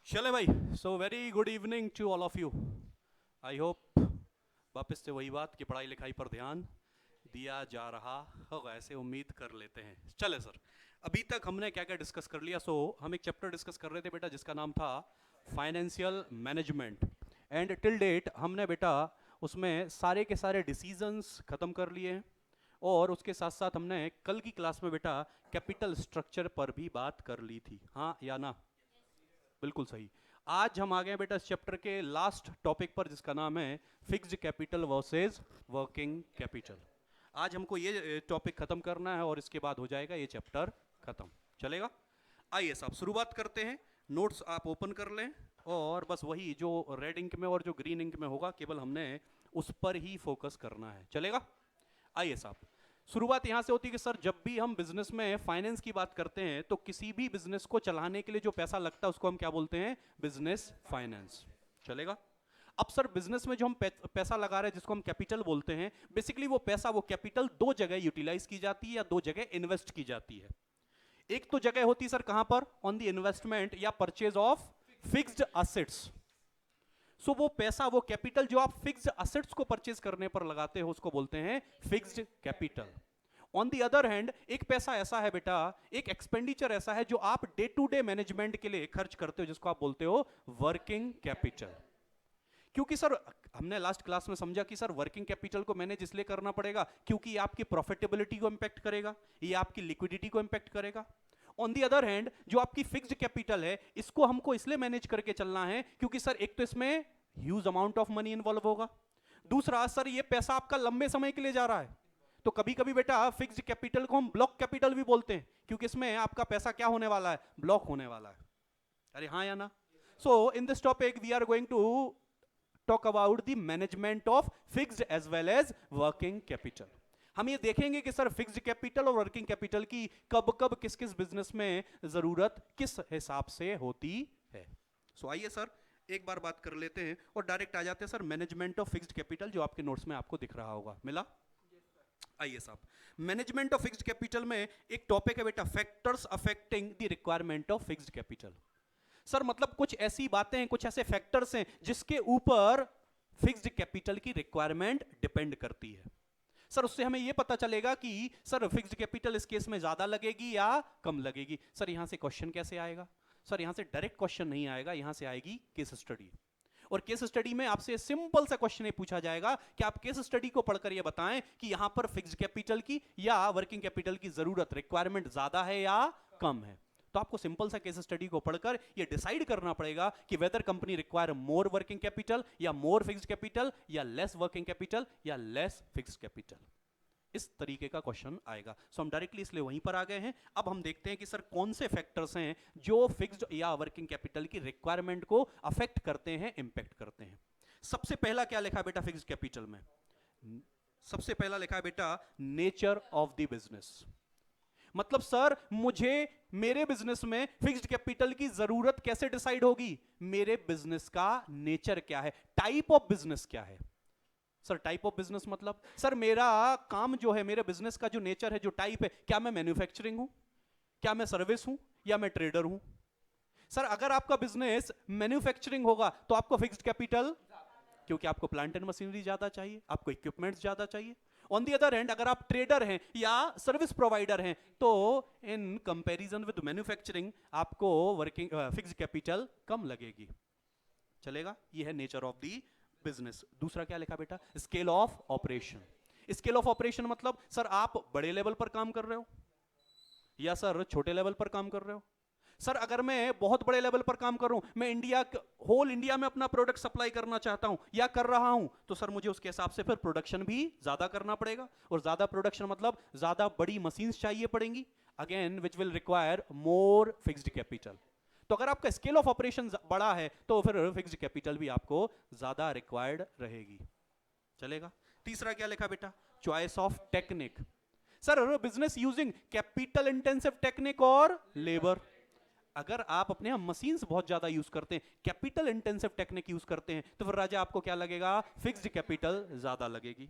चले भाई। So very good evening to all of you. I hope वापस से वही बात कि पढ़ाई लिखाई पर ध्यान दिया जा रहा होगा, ऐसे उम्मीद कर लेते हैं। चले सर, अभी तक हमने क्या क्या डिस्कस कर लिया। हम एक चैप्टर डिस्कस कर रहे थे बेटा जिसका नाम था financial management. And till date हमने बेटा उसमें सारे के सारे डिसीजंस खत्म कर लिए हैं। और उसके साथ साथ हमने कल की क्लास में बेटा कैपिटल स्ट्रक्चर पर भी बात कर ली थी, हाँ या ना? बिल्कुल सही। आज हम आ गए बेटा इस चैप्टर के लास्ट टॉपिक पर जिसका नाम है fixed capital versus working capital. आज हमको ये टॉपिक खत्म करना है और इसके बाद हो जाएगा ये चैप्टर खत्म। चलेगा? आइए साहब शुरुआत करते हैं। नोट्स आप ओपन कर लें और बस वही जो रेड इंक में और जो ग्रीन इंक में होगा केवल हमने उस पर ही फोकस करना है। चलेगा? आइए साहब, शुरुआत यहां से होती है कि सर जब भी हम बिजनेस में फाइनेंस की बात करते हैं तो किसी भी बिजनेस को चलाने के लिए जो पैसा लगता है उसको हम क्या बोलते हैं? Business finance. चलेगा? अब सर बिजनेस में जो हम पैसा लगा रहे हैं जिसको हम कैपिटल बोलते हैं, बेसिकली वो पैसा वो कैपिटल दो जगह यूटिलाइज की जाती है या दो जगह इन्वेस्ट की जाती है। एक तो जगह होती है सर कहां पर? ऑन द इन्वेस्टमेंट या परचेज ऑफ फिक्स्ड असेट्स। सो वो पैसा वो कैपिटल जो आप फिक्स्ड असेट्स को परचेज करने पर लगाते हो उसको बोलते हैं fixed capital. On the other hand एक पैसा ऐसा है बेटा, एक एक्सपेंडिचर ऐसा है जो आप डे टू डे मैनेजमेंट के लिए खर्च करते हो जिसको आप बोलते हो वर्किंग कैपिटल। क्योंकि सर हमने लास्ट क्लास में समझा कि सर वर्किंग कैपिटल को मैनेज इसलिए करना पड़ेगा क्योंकि ये आपकी प्रॉफिटेबिलिटी को इंपैक्ट करेगा, ये आपकी लिक्विडिटी को इंपैक्ट करेगा। ऑन दी अदर हैंड जो आपकी फिक्स्ड कैपिटल है इसको हमको इसलिए मैनेज करके चलना है क्योंकि सर एक तो इसमें huge amount of money involve होगा, दूसरा सर ये पैसा आपका लंबे समय के लिए जा रहा है। तो कभी कभी बेटा फिक्स्ड कैपिटल को हम ब्लॉक कैपिटल भी बोलते हैं क्योंकि इसमें आपका पैसा क्या होने वाला है? ब्लॉक होने वाला है। अरे हाँ या ना? So in this topic we are going to talk about the management of fixed as well as working capital. हम ये देखेंगे कि सर फिक्स्ड कैपिटल और वर्किंग कैपिटल की कब कब किस किस बिजनेस में जरूरत किस हिसाब से होती है। सो आइए सर एक बार बात कर लेते हैं और डायरेक्ट आ जाते हैं sir management of fixed capital जो आपके नोट्स में आपको दिख रहा होगा। मिला? आइए साहब, मैनेजमेंट ऑफ फिक्स्ड कैपिटल में एक टॉपिक है बेटा factors affecting the requirement of fixed capital. Sir मतलब कुछ ऐसी बातें हैं, कुछ ऐसे फैक्टर्स हैं जिसके ऊपर फिक्स्ड कैपिटल की रिक्वायरमेंट डिपेंड करती है। सर उससे हमें यह पता चलेगा कि सर फिक्स्ड कैपिटल इस केस में ज्यादा लगेगी या कम लगेगी। सर यहां से क्वेश्चन कैसे आएगा? सर यहां से डायरेक्ट क्वेश्चन नहीं आएगा, यहां से आएगी केस स्टडी। और केस स्टडी में आपसे सिंपल सा क्वेश्चन ये पूछा जाएगा कि आप केस स्टडी को पढ़कर ये बताएं कि यहां पर फिक्स्ड कैपिटल की या वर्किंग कैपिटल की जरूरत रिक्वायरमेंट ज्यादा है या कम है। तो आपको सिंपल सा केस स्टडी को पढ़कर ये डिसाइड करना पड़ेगा कि weather company require more working capital या मोर फिक्स्ड कैपिटल या लेस वर्किंग कैपिटल या लेस फिक्स्ड कैपिटल। इस तरीके का क्वेश्चन आएगा। सो हम डायरेक्टली इसलिए वहीं पर आ गए हैं। अब हम देखते हैं कि सर कौन से फैक्टर्स हैं जो फिक्स्ड या वर्किंग कैपिटल की रिक्वायरमेंट को अफेक्ट करते हैं, इंपैक्ट करते हैं। सबसे पहला क्या लिखा है बेटा फिक्स्ड कैपिटल में? सबसे पहला लिखा है बेटा नेचर ऑफ द बिजनेस। मतलब सर मुझे मेरे बिजनेस में फिक्स्ड कैपिटल की जरूरत कैसे डिसाइड होगी? मेरे बिजनेस का नेचर क्या है, टाइप ऑफ बिजनेस क्या है। सर टाइप ऑफ बिजनेस मतलब सर मेरा काम जो है, मेरे बिजनेस का जो नेचर है, जो टाइप है, क्या मैं मैन्युफैक्चरिंग हूं, क्या मैं सर्विस हूं या मैं ट्रेडर हूं। सर अगर आपका बिजनेस मैन्युफैक्चरिंग होगा तो आपको फिक्स्ड कैपिटल, क्योंकि आपको प्लांट एंड मशीनरी ज्यादा चाहिए, आपको इक्विपमेंट्स ज्यादा चाहिए। ऑन दी अदर हैंड अगर आप ट्रेडर हैं या सर्विस प्रोवाइडर हैं तो इन कंपैरिजन विद मैन्युफैक्चरिंग आपको वर्किंग फिक्स्ड कैपिटल कम लगेगी। चलेगा? ये है नेचर ऑफ दी बिजनेस। दूसरा क्या लिखा बेटा? Scale of operation. Scale of operation मतलब सर आप बड़े लेवल पर काम कर रहे हो या सर छोटे लेवल पर काम कर रहे हो। सर अगर मैं बहुत बड़े लेवल पर काम कर रहा हूं, मैं होल इंडिया में अपना प्रोडक्ट सप्लाई करना चाहता हूं या कर रहा हूं, तो सर मुझे उसके हिसाब से फिर प्रोडक्शन भी ज्यादा करना पड़ेगा। और ज्यादा प्रोडक्शन मतलब ज्यादा बड़ी मशीन्स चाहिए पड़ेंगी, again which will require more fixed capital. तो अगर आपका स्केल ऑफ ऑपरेशन बड़ा है तो फिर फिक्स्ड कैपिटल भी आपको ज्यादा रिक्वायर्ड रहेगी। चलेगा? तीसरा क्या लिखा बेटा? Choice of technique. Sir business using capital intensive technique और लेबर। अगर आप अपने यहां मशीन्स बहुत ज्यादा यूज करते हैं, कैपिटल इंटेंसिव टेक्निक यूज करते हैं, तो फिर राजा आपको क्या लगेगा? फिक्स्ड कैपिटल ज्यादा लगेगी।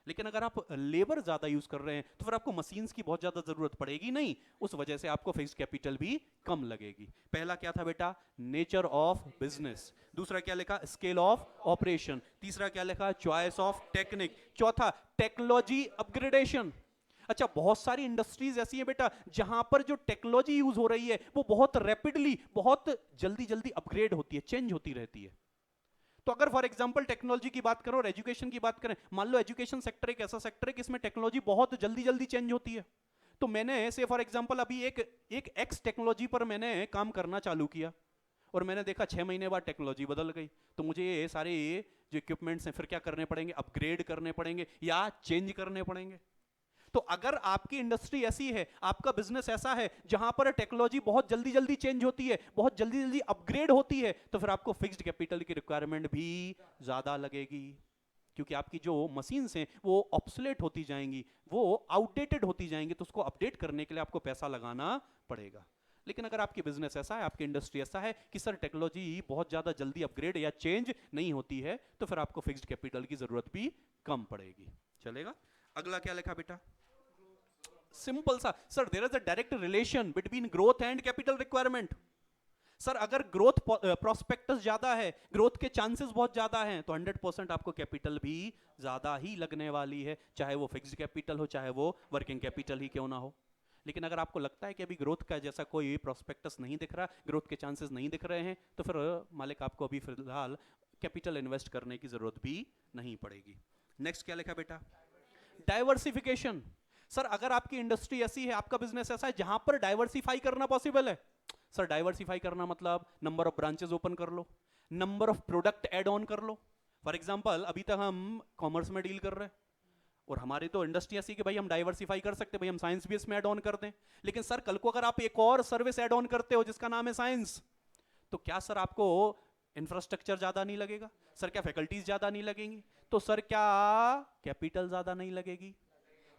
लेकिन अगर आप लेबर ज्यादा यूज कर रहे हैं तो फिर आपको मशीन्स की बहुत ज्यादा जरूरत पड़ेगी नहीं, उस वजह से आपको फिक्स्ड कैपिटल भी कम लगेगी। पहला क्या था बेटा? Nature of business. दूसरा क्या लिखा? Scale of operation. तीसरा क्या लिखा? Choice of technique. चौथा टेक्नोलॉजी अपग्रेडेशन। अच्छा, बहुत सारी इंडस्ट्रीज ऐसी हैं बेटा जहां पर जो टेक्नोलॉजी यूज हो रही है वो बहुत रैपिडली, बहुत जल्दी जल्दी अपग्रेड होती है, चेंज होती रहती है। तो अगर फॉर एग्जांपल टेक्नोलॉजी की बात करो और एजुकेशन की बात करें, मान लो एजुकेशन सेक्टर एक ऐसा सेक्टर है कि इसमें टेक्नोलॉजी बहुत जल्दी जल्दी चेंज होती है। तो मैंने से फॉर एग्जांपल अभी एक एक्स टेक्नोलॉजी पर मैंने काम करना चालू किया और मैंने देखा 6 महीने बाद टेक्नोलॉजी बदल गई, तो मुझे ये सारे जो इक्विपमेंट्स हैं फिर क्या करने पड़ेंगे? अपग्रेड करने पड़ेंगे या चेंज करने पड़ेंगे। तो अगर आपकी इंडस्ट्री ऐसी है, आपका बिजनेस ऐसा है जहां पर टेक्नोलॉजी बहुत जल्दी जल्दी चेंज होती है, बहुत जल्दी जल्दी अपग्रेड होती है, तो फिर आपको फिक्स्ड कैपिटल की रिक्वायरमेंट भी ज्यादा लगेगी, क्योंकि आपकी जो मशीन्स हैं वो ऑब्सोलेट होती जाएंगी, वो आउटडेटेड होती जाएंगी, तो उसको अपडेट करने के लिए आपको पैसा लगाना पड़ेगा। लेकिन अगर आपकी बिजनेस ऐसा है, आपकी इंडस्ट्री ऐसा है कि सर टेक्नोलॉजी बहुत ज्यादा जल्दी अपग्रेड या चेंज नहीं होती है, तो फिर आपको फिक्स्ड कैपिटल की जरूरत भी कम पड़ेगी। चलेगा? अगला क्या लिखा बेटा? सिंपल सा, sir there is a direct relation between growth and capital requirement. Sir अगर ग्रोथ प्रोस्पेक्टस ज्यादा है, ग्रोथ के चांसेस बहुत ज्यादा हैं, तो 100% आपको कैपिटल भी ज्यादा ही लगने वाली है, चाहे वो फिक्स्ड कैपिटल हो, चाहे वो वर्किंग कैपिटल ही क्यों ना हो। लेकिन अगर आपको लगता है कि अभी ग्रोथ का जैसा कोई प्रोस्पेक्टस नहीं दिख रहा, ग्रोथ के चांसेस नहीं दिख रहे हैं, तो फिर मालिक आपको अभी फिलहाल कैपिटल इन्वेस्ट करने की जरूरत भी नहीं पड़ेगी। नेक्स्ट क्या लिखा बेटा? डाइवर्सिफिकेशन। सर अगर आपकी इंडस्ट्री ऐसी है, आपका बिजनेस ऐसा है जहां पर डाइवर्सिफाई करना पॉसिबल है। सर डाइवर्सिफाई करना मतलब नंबर ऑफ ब्रांचेस ओपन कर लो, number of product add on कर लो। फॉर एग्जांपल अभी तक हम कॉमर्स में डील कर रहे हैं और हमारी तो इंडस्ट्री ऐसी कि भाई हम डाइवर्सिफाई कर सकते हैं, भाई हम साइंस भी इसमें ऐड ऑन कर दें। लेकिन सर कल को अगर आप एक और सर्विस ऐड ऑन करते हो जिसका नाम है साइंस, तो क्या सर आपको इंफ्रास्ट्रक्चर ज्यादा नहीं लगेगा? सर क्या फैकल्टीज ज्यादा नहीं लगेंगी? तो सर क्या कैपिटल ज्यादा नहीं लगेगी?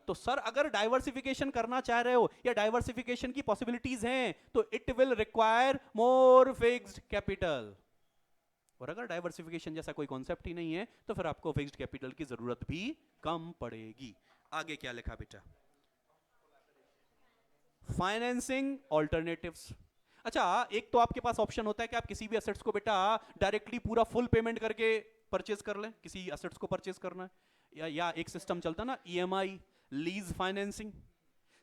तो सर अगर डाइवर्सिफिकेशन करना चाह रहे हो या डाइवर्सिफिकेशन की पॉसिबिलिटीज हैं, तो it will require more fixed capital. और अगर डाइवर्सिफिकेशन जैसा कोई कॉन्सेप्ट ही नहीं है, तो फिर आपको फिक्स्ड कैपिटल की जरूरत भी कम पड़ेगी। आगे क्या लिखा बेटा? Financing alternatives. अच्छा, एक तो आपके पास ऑप्शन होता है कि आप किसी भी एसेट्स को बेटा डायरेक्टली पूरा फुल पेमेंट करके परचेज कर लें, किसी एसेट्स को परचेज करना है, या एक सिस्टम चलता ना ईएमआई, लीज फाइनेंसिंग।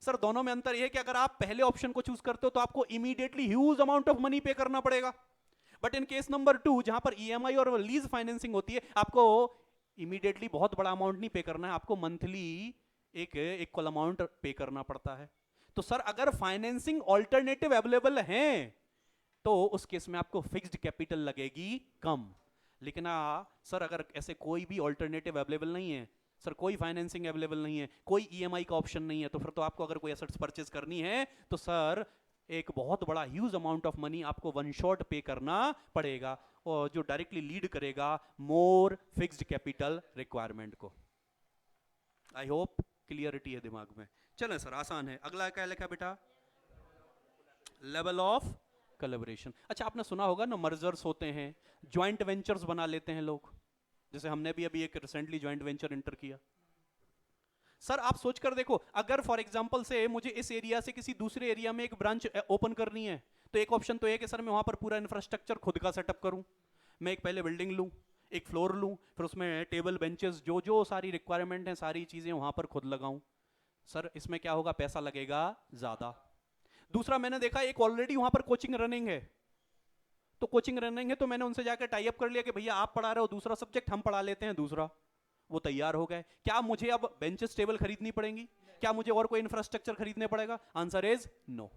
सर दोनों में अंतर यह है कि अगर आप पहले ऑप्शन को चूज करते हो तो आपको immediately huge amount of money पे करना पड़ेगा, बट इन केस नंबर 2 जहां पर ईएमआई और लीज फाइनेंसिंग होती है, आपको इमीडिएटली बहुत बड़ा अमाउंट नहीं पे करना है, आपको मंथली एक इक्वल अमाउंट पे करना पड़ता है। तो सर अगर फाइनेंसिंग ऑल्टरनेटिव अवेलेबल हैं तो उस केस में आपको फिक्स्ड कैपिटल लगेगी कम। लेकिन सर अगर ऐसे कोई भी ऑल्टरनेटिव अवेलेबल नहीं है, सर कोई फाइनेंसिंग अवेलेबल नहीं है, कोई ईएमआई का ऑप्शन नहीं है, तो फिर तो आपको अगर कोई एसेट्स परचेज करनी है तो सर एक बहुत बड़ा ह्यूज अमाउंट ऑफ मनी आपको वन शॉट पे करना पड़ेगा, और जो डायरेक्टली लीड करेगा मोर फिक्स्ड कैपिटल रिक्वायरमेंट को। आई होप क्लियरिटी है दिमाग में। चलें सर, आसान है। अगला क्या लिखा बेटा? Level of collaboration. अच्छा, आपने सुना होगा ना मर्जर्स होते हैं, ज्वाइंट वेंचर्स बना लेते हैं लोग, जैसे हमने भी अभी एक रिसेंटली ज्वाइंट वेंचर एंटर किया। सर आप सोच कर देखो, अगर फॉर एग्जांपल से मुझे इस एरिया से किसी दूसरे एरिया में एक ब्रांच ओपन करनी है, तो एक ऑप्शन तो है कि सर मैं वहां पर पूरा इंफ्रास्ट्रक्चर खुद का सेटअप करूं, मैं एक पहले बिल्डिंग लूं, एक फ्लोर लूं, फिर उसमें टेबल बेंचेस जो जो सारी रिक्वायरमेंट है सारी चीजें वहां पर खुद लगाऊं। सर इसमें क्या होगा? पैसा लगेगा ज्यादा। दूसरा, मैंने देखा एक ऑलरेडी वहां पर कोचिंग रनिंग है, तो कोचिंग रनिंग है तो मैंने उनसे जाकर टाई अप कर लिया कि भैया आप पढ़ा रहे हो दूसरा सब्जेक्ट, हम पढ़ा लेते हैं दूसरा। वो तैयार हो गए। क्या मुझे अब बेंचेस टेबल खरीदनी पड़ेंगी? क्या मुझे और कोई इंफ्रास्ट्रक्चर खरीदने पड़ेगा? Answer is no.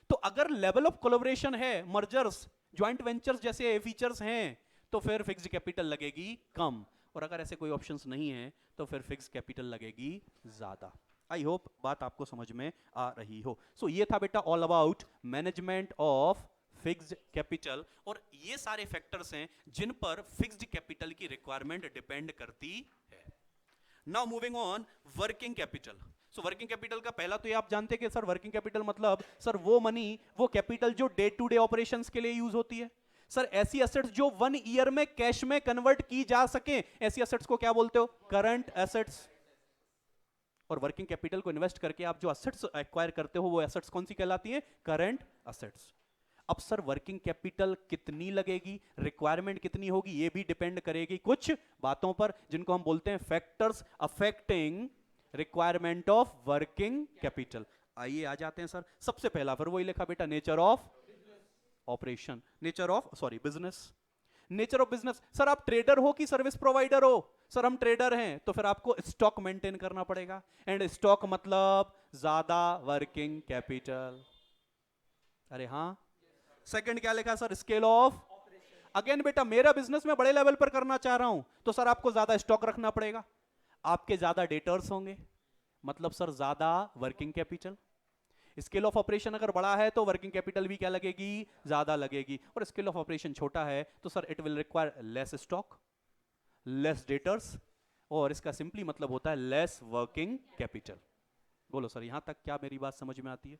तो अगर लेवल ऑफ कोलैबोरेशन है, मर्जर्स, ज्वाइंट वेंचर्स जैसे फीचर्स हैं, तो फिर फिक्स्ड कैपिटल लगेगी कम, और अगर ऐसे कोई ऑप्शंस नहीं है तो फिर फिक्स्ड कैपिटल लगेगी ज्यादा। आई होप बात आपको समझ में आ रही हो। सो ये था बेटा all about management of fixed capital, और ये सारे फैक्टर्स हैं जिन पर फिक्स्ड कैपिटल की रिक्वायरमेंट डिपेंड करती है। Now moving on, working capital. So working capital का पहला तो ये आप जानते हैं कि सर वर्किंग कैपिटल मतलब सर वो मनी, वो कैपिटल जो डे टू डे ऑपरेशंस के लिए यूज होती है। सर ऐसी एसेट्स जो 1 ईयर में कैश में कन्वर्ट की जा सके, ऐसी एसेट्स को क्या बोलते हो? Current assets. और वर्किंग कैपिटल को इन्वेस्ट करके आप जो असेट्स एक्वायर करते हो वो एसेट्स कौन सी कहलाती हैं? Current assets. अब सर वर्किंग कैपिटल कितनी लगेगी, रिक्वायरमेंट कितनी होगी, ये भी डिपेंड करेगी कुछ बातों पर जिनको हम बोलते हैं factors affecting requirement of working capital. आइए आ जाते हैं सर, सबसे पहला फिर वही लिखा बेटा, nature of operation, nature of sorry business. Nature of business, sir आप ट्रेडर हो कि सर्विस प्रोवाइडर हो? सर हम ट्रेडर हैं, तो फिर आपको स्टॉक मेंटेन करना पड़ेगा, एंड स्टॉक मतलब ज्यादा वर्किंग कैपिटल। अरे हाँ। सेकंड क्या लिखा सर? Scale of. अगेन बेटा मेरा बिजनेस में बड़े लेवल पर करना चाह रहा हूं, तो सर आपको ज्यादा स्टॉक रखना पड़ेगा, आपके ज्यादा डेटर्स होंगे, मतलब सर ज्यादा working capital. Scale of operation अगर बड़ा है तो वर्किंग कैपिटल भी क्या लगेगी? ज्यादा लगेगी। और स्केल ऑफ ऑपरेशन छोटा है तो sir it will require less stock, less debtors, और इसका सिंपली मतलब होता है लेस वर्किंग कैपिटल। बोलो सर यहां तक क्या मेरी बात समझ में आती है?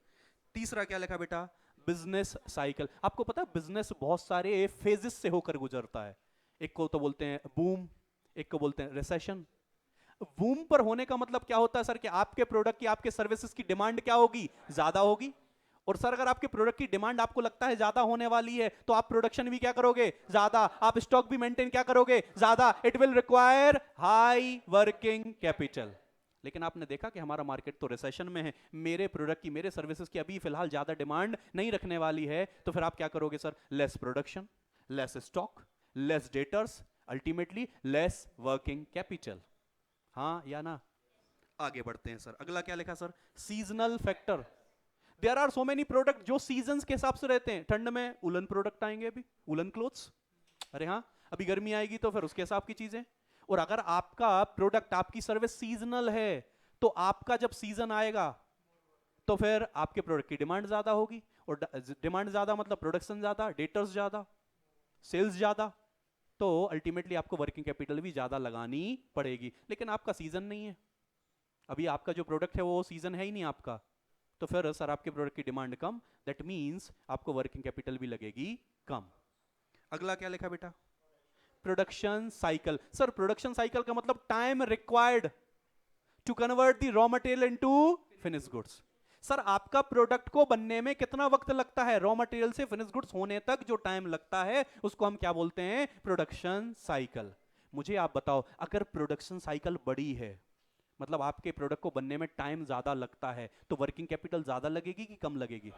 तीसरा क्या लिखा बेटा? Business cycle. आपको पता है बिजनेस बहुत सारे फेजेस से होकर गुजरता है, एक को तो बोलते हैं बूम, एक को बोलते हैं रिसेशन। बूम पर होने का मतलब क्या होता है सर? कि आपके प्रोडक्ट की, आपके सर्विसेज की डिमांड क्या होगी? ज्यादा होगी। और सर अगर आपके प्रोडक्ट की डिमांड आपको लगता है ज्यादा होने वाली है तो आप प्रोडक्शन भी क्या करोगे? ज्यादा। आप स्टॉक भी मेंटेन क्या करोगे? ज्यादा। It will require high working capital. लेकिन आपने देखा कि हमारा मार्केट तो रिसेशन में है, मेरे प्रोडक्ट की, मेरे सर्विसेज की अभी फिलहाल ज्यादा डिमांड नहीं रखने वाली है, तो फिर आप क्या करोगे sir? Less production, less stock, less debtors, ultimately less working capital. हाँ या ना? आगे बढ़ते हैं सर, अगला क्या लिखा sir? Seasonal factor. There are so many product जो सीजन्स के हिसाब से रहते हैं। ठंड में उलन प्रोडक्ट आएंगे, अभी उलन क्लोथ्स। अरे हाँ, अभी गर्मी आएगी तो फिर उसके हिसाब की चीजें। और अगर आपका प्रोडक्ट, आपकी सर्विस सीजनल है, तो आपका जब सीजन आएगा तो फिर आपके प्रोडक्ट की डिमांड ज्यादा होगी, और डिमांड ज्यादा मतलब प्रोडक्शन ज्यादा, डेटर्स ज्यादा, सेल्स ज्यादा, तो अल्टीमेटली आपको वर्किंग कैपिटल भी ज्यादा लगानी पड़ेगी। लेकिन आपका सीजन नहीं है, अभी आपका जो प्रोडक्ट है वो सीजन है ही नहीं आपका, तो फिर सर आपके प्रोडक्ट की डिमांड कम, दैट मींस आपको वर्किंग कैपिटल भी लगेगी कम। अगला क्या लिखा बेटा? Production cycle. Sir production cycle का मतलब time required to convert the raw material into finish goods. Sir आपका प्रोडक्ट को बनने में कितना वक्त लगता है? रॉ मटेरियल से फिनिश गुड्स होने तक जो टाइम लगता है उसको हम क्या बोलते हैं? Production cycle. मुझे आप बताओ, अगर प्रोडक्शन साइकिल बड़ी है, मतलब आपके प्रोडक्ट को बनने में टाइम ज्यादा लगता है, तो वर्किंग कैपिटल ज्यादा लगेगी कि कम लगेगी?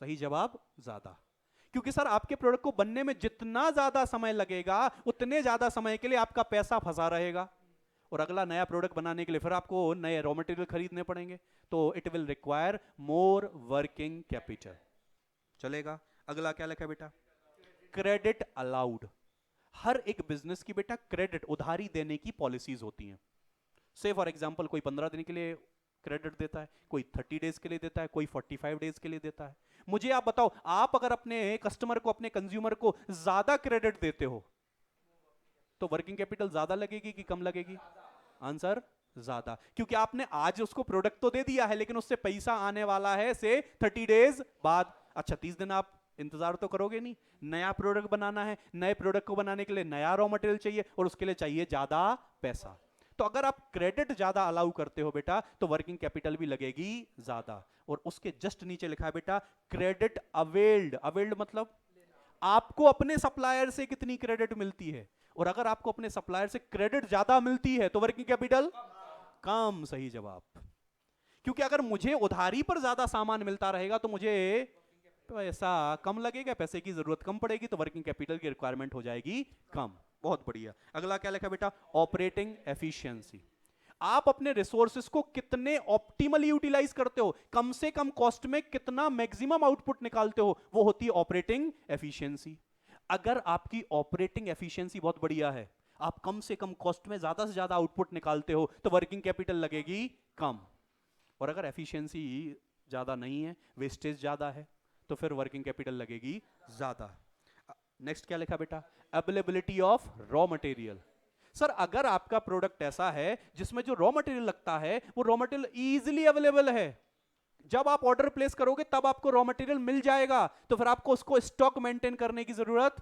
सही जवाब ज्यादा। क्योंकि सर आपके प्रोडक्ट को बनने में जितना ज्यादा समय लगेगा उतने ज्यादा समय के लिए आपका पैसा फंसा रहेगा, और अगला नया प्रोडक्ट बनाने के लिए फिर आपको नए रॉ मटेरियल खरीदने पड़ेंगे, तो it will require more working capital. चलेगा? अगला क्या लिखा बेटा? Credit allowed. हर एक बिजनेस की बेटा क्रेडिट, उधारी देने की पॉलिसीज होती हैं। से फॉर एग्जांपल कोई 15 दिन के लिए क्रेडिट देता है, कोई 30 डेज के लिए देता है, कोई 45 डेज के लिए देता है। मुझे आप बताओ, आप अगर अपने कस्टमर को, अपने कंज्यूमर को ज्यादा क्रेडिट देते हो तो वर्किंग कैपिटल ज्यादा लगेगी कि कम लगेगी? आंसर ज्यादा, क्योंकि आपने आज उसको प्रोडक्ट तो दे दिया है लेकिन उससे पैसा आने वाला है से 30 डेज बाद। अच्छा 30 दिन आप इंतजार तो करोगे नहीं, नया प्रोडक्ट बनाना है, नए प्रोडक्ट को बनाने के लिए नया रॉ मटेरियल चाहिए और उसके लिए चाहिए ज्यादा पैसा। तो अगर आप क्रेडिट ज्यादा अलाउ करते हो बेटा तो वर्किंग कैपिटल भी लगेगी ज्यादा। और उसके जस्ट नीचे लिखा है बेटा क्रेडिट अवेल्ड। अवेल्ड मतलब आपको अपने सप्लायर से कितनी क्रेडिट मिलती है, और अगर आपको अपने सप्लायर से क्रेडिट ज्यादा मिलती है तो वर्किंग कैपिटल कम। सही जवाब। क्योंकि अगर मुझे उधारी पर ज्यादा सामान मिलता रहेगा तो मुझे पैसा कम लगेगा, पैसे की जरूरत कम पड़ेगी, तो वर्किंग कैपिटल की रिक्वायरमेंट हो जाएगी कम। बहुत बढ़िया। अगला क्या लिखा बेटा? Operating efficiency. आप अपने रिसोर्सेज को कितने ऑप्टिमली यूटिलाइज करते हो, कम से कम कॉस्ट में कितना मैक्सिमम आउटपुट निकालते हो, वो होती है ऑपरेटिंग एफिशिएंसी। अगर आपकी ऑपरेटिंग एफिशिएंसी बहुत बढ़िया है, आप कम से कम कॉस्ट में ज्यादा से ज्यादा आउटपुट निकालते हो, तो वर्किंग कैपिटल लगेगी कम। और अगर एफिशिएंसी ज्यादा नहीं है, वेस्टेज ज्यादा है, तो फिर वर्किंग कैपिटल लगेगी ज्यादा। नेक्स्ट क्या लिखा बेटा? Availability of raw material. Sir अगर आपका प्रोडक्ट ऐसा है जिसमें जो रॉ मटेरियल लगता है वो रॉ मटेरियल इजीली अवेलेबल है, जब आप ऑर्डर प्लेस करोगे तब आपको रॉ मटेरियल मिल जाएगा, तो फिर आपको उसको स्टॉक मेंटेन करने की जरूरत,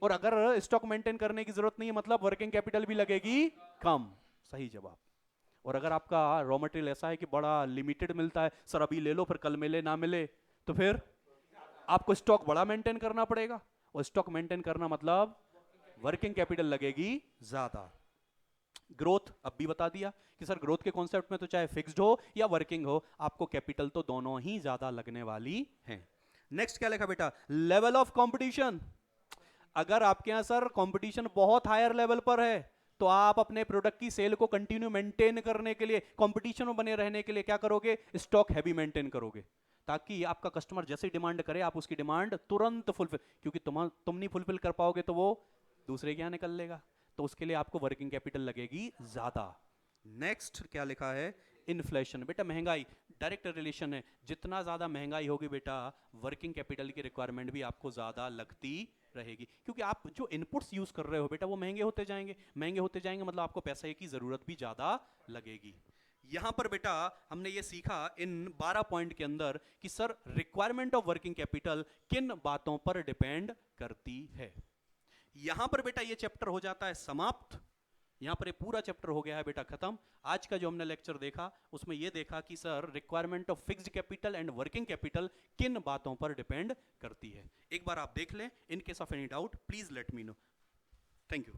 और अगर स्टॉक मेंटेन करने की जरूरत नहीं है मतलब वर्किंग कैपिटल भी लगेगी कम। सही जवाब। और अगर आपका रॉ मटेरियल ऐसा है कि बड़ा लिमिटेड मिलता है, सर अभी ले लो फिर कल मिले ना मिले, तो फिर आपको स्टॉक बड़ा मेंटेन करना पड़ेगा, और स्टॉक मेंटेन करना मतलब वर्किंग कैपिटल लगेगी ज्यादा। ग्रोथ अब भी बता दिया कि सर ग्रोथ के कॉन्सेप्ट में तो चाहे फिक्स्ड हो या वर्किंग हो, आपको कैपिटल तो दोनों ही ज्यादा लगने वाली है। नेक्स्ट क्या लिखा बेटा, लेवल ऑफ कंपटीशन। अगर आपके यहां सर कंपटीशन बहुत हायर लेवल पर है, तो आप अपने प्रोडक्ट की सेल को कंटिन्यू मेंटेन करने के लिए, कंपटीशन में बने रहने के लिए क्या करोगे, स्टॉक हैवी मेंटेन करोगे, ताकि आपका कस्टमर जैसी डिमांड करे आप उसकी डिमांड तुरंत फुलफिल, क्योंकि तुम नहीं फुलफिल कर पाओगे तो वो दूसरे क्या निकल लेगा, तो उसके लिए आपको वर्किंग कैपिटल लगेगी ज्यादा। नेक्स्ट क्या लिखा है, इन्फ्लेशन। बेटा महंगाई डायरेक्ट रिलेशन है, जितना ज्यादा महंगाई होगी बेटा वर्किंग कैपिटल की रिक्वायरमेंट भी आपको ज्यादा लगती रहेगी, क्योंकि आप जो इनपुट्स यूज कर रहे हो बेटा वो महंगे होते जाएंगे, महंगे होते जाएंगे मतलब आपको पैसे की जरूरत भी ज्यादा लगेगी। यहां पर बेटा हमने ये सीखा इन 12 पॉइंट के अंदर कि sir requirement of working capital किन बातों पर डिपेंड करती है। यहां पर बेटा ये चैप्टर हो जाता है समाप्त, यहां पर ये पूरा चैप्टर हो गया है बेटा खत्म। आज का जो हमने लेक्चर देखा उसमें ये देखा कि sir requirement of fixed capital and working capital किन बातों पर डिपेंड करती है। एक बार आप देख लें, in case of any doubt please let me know. Thank you.